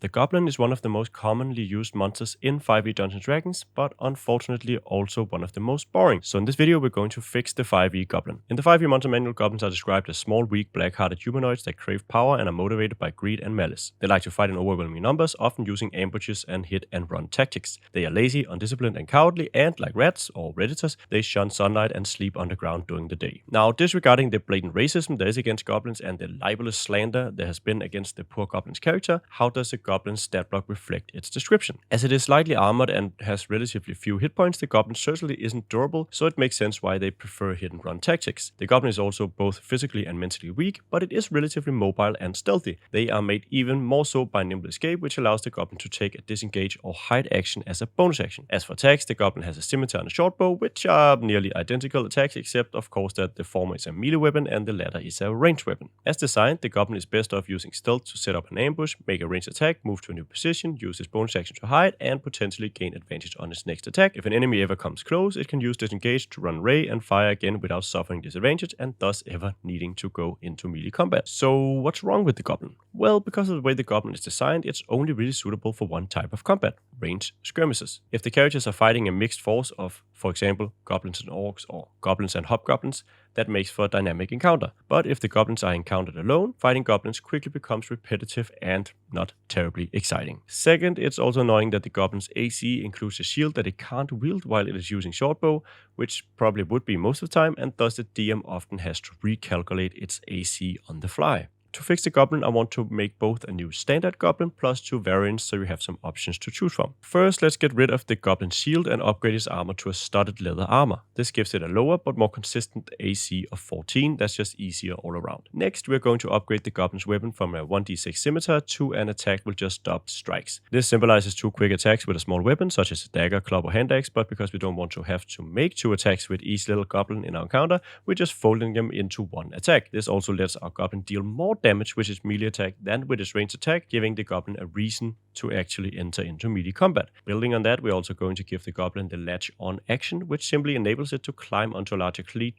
The Goblin is one of the most commonly used monsters in 5e Dungeons & Dragons, but unfortunately also one of the most boring. So in this video we're going to fix the 5e Goblin. In the 5e Monster Manual, goblins are described as small, weak, black-hearted humanoids that crave power and are motivated by greed and malice. They like to fight in overwhelming numbers, often using ambushes and hit-and-run tactics. They are lazy, undisciplined and cowardly, and like rats or redditors, they shun sunlight and sleep underground during the day. Now, disregarding the blatant racism there is against goblins and the libelous slander there has been against the poor goblin's character, how does the Goblin's stat block reflect its description? As it is slightly armored and has relatively few hit points, the Goblin certainly isn't durable, so it makes sense why they prefer hit-and-run tactics. The Goblin is also both physically and mentally weak, but it is relatively mobile and stealthy. They are made even more so by nimble escape, which allows the Goblin to take a disengage or hide action as a bonus action. As for attacks, the Goblin has a scimitar and a short bow, which are nearly identical attacks, except of course that the former is a melee weapon and the latter is a ranged weapon. As designed, the Goblin is best off using stealth to set up an ambush, make a ranged attack, move to a new position, use its bonus action to hide, and potentially gain advantage on its next attack. If an enemy ever comes close, it can use disengage to run ray and fire again without suffering disadvantage and thus ever needing to go into melee combat. So what's wrong with the Goblin? Well, because of the way the Goblin is designed, it's only really suitable for one type of combat, ranged skirmishes. If the characters are fighting a mixed force of, for example, goblins and orcs or goblins and hobgoblins, that makes for a dynamic encounter. But if the goblins are encountered alone, fighting goblins quickly becomes repetitive and not terribly exciting. Second, it's also annoying that the goblin's AC includes a shield that it can't wield while it is using shortbow, which probably would be most of the time, and thus the DM often has to recalculate its AC on the fly. To fix the Goblin, I want to make both a new standard Goblin plus 2 variants so you have some options to choose from. First, let's get rid of the Goblin's shield and upgrade his armor to a studded leather armor. This gives it a lower but more consistent AC of 14, that's just easier all around. Next, we're going to upgrade the Goblin's weapon from a 1d6 scimitar to an attack with just stopped strikes. This symbolizes 2 quick attacks with a small weapon such as a dagger, club or hand axe, but because we don't want to have to make 2 attacks with each little Goblin in our encounter, we're just folding them into one attack. This also lets our Goblin deal more damage with its melee attack than with its ranged attack, giving the Goblin a reason to actually enter into melee combat. Building on that, we're also going to give the Goblin the latch on action, which simply enables it to climb onto a larger creature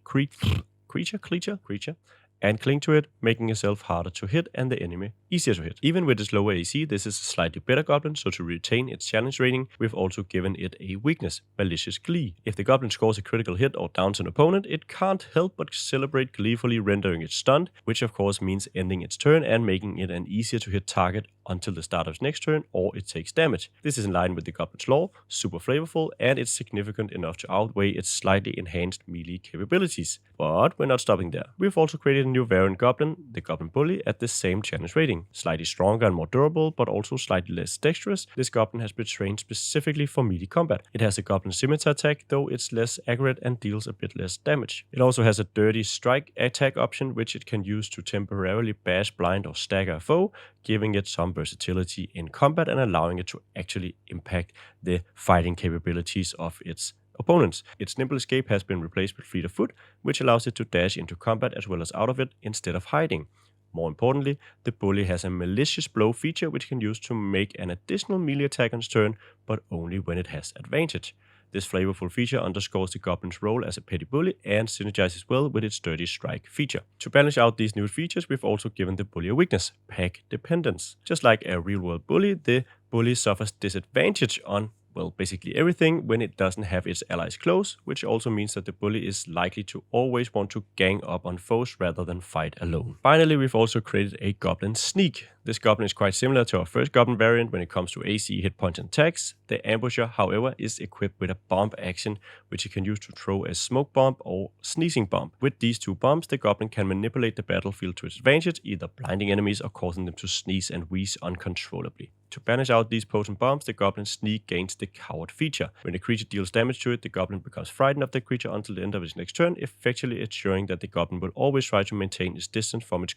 and cling to it, making itself harder to hit and the enemy easier to hit. Even with its lower AC, this is a slightly better Goblin, so to retain its challenge rating, we've also given it a weakness, Malicious Glee. If the Goblin scores a critical hit or downs an opponent, it can't help but celebrate gleefully, rendering it stunned, which of course means ending its turn and making it an easier to hit target until the start of its next turn or it takes damage. This is in line with the Goblin's lore, super flavorful, and it's significant enough to outweigh its slightly enhanced melee capabilities. But we're not stopping there. We've also created a new variant Goblin, the Goblin Bully, at the same challenge rating. Slightly stronger and more durable, but also slightly less dexterous, this Goblin has been trained specifically for melee combat. It has a Goblin scimitar attack, though it's less accurate and deals a bit less damage. It also has a dirty strike attack option, which it can use to temporarily bash, blind or stagger a foe, giving it some versatility in combat and allowing it to actually impact the fighting capabilities of its opponents. Its nimble escape has been replaced with fleet of foot, which allows it to dash into combat as well as out of it instead of hiding. More importantly, the Bully has a malicious blow feature which can use to make an additional melee attack on its turn, but only when it has advantage. This flavorful feature underscores the Goblin's role as a petty bully and synergizes well with its dirty strike feature. To balance out these new features, we've also given the Bully a weakness, pack dependence. Just like a real-world bully, the Bully suffers disadvantage on basically everything when it doesn't have its allies close, which also means that the Bully is likely to always want to gang up on foes rather than fight alone. Finally, we've also created a Goblin Sneak. This Goblin is quite similar to our first Goblin variant when it comes to AC, hit points and attacks. The Ambusher, however, is equipped with a bomb action, which it can use to throw a smoke bomb or sneezing bomb. With these 2 bombs, the Goblin can manipulate the battlefield to its advantage, either blinding enemies or causing them to sneeze and wheeze uncontrollably. To banish out these potent bombs, the Goblin Sneak gains the Coward feature. When the creature deals damage to it, the Goblin becomes frightened of the creature until the end of its next turn, effectively ensuring that the Goblin will always try to maintain its distance from its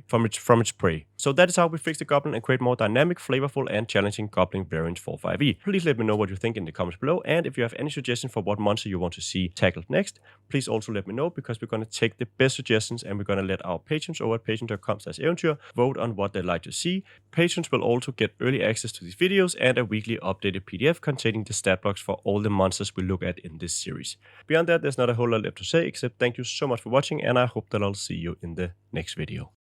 from its prey. So that is how we fix the Goblin and create more dynamic, flavorful, and challenging Goblin variants for 5e. Please let me know what you think in the comments below, and if you have any suggestions for what monster you want to see tackled next, please also let me know, because we're going to take the best suggestions and we're going to let our patrons over at patreon.com/eventyr vote on what they'd like to see. Patrons will also get early access to these videos and a weekly updated PDF containing the stat blocks for all the monsters we look at in this series. Beyond that, there's not a whole lot left to say, except thank you so much for watching, and I hope that I'll see you in the next video.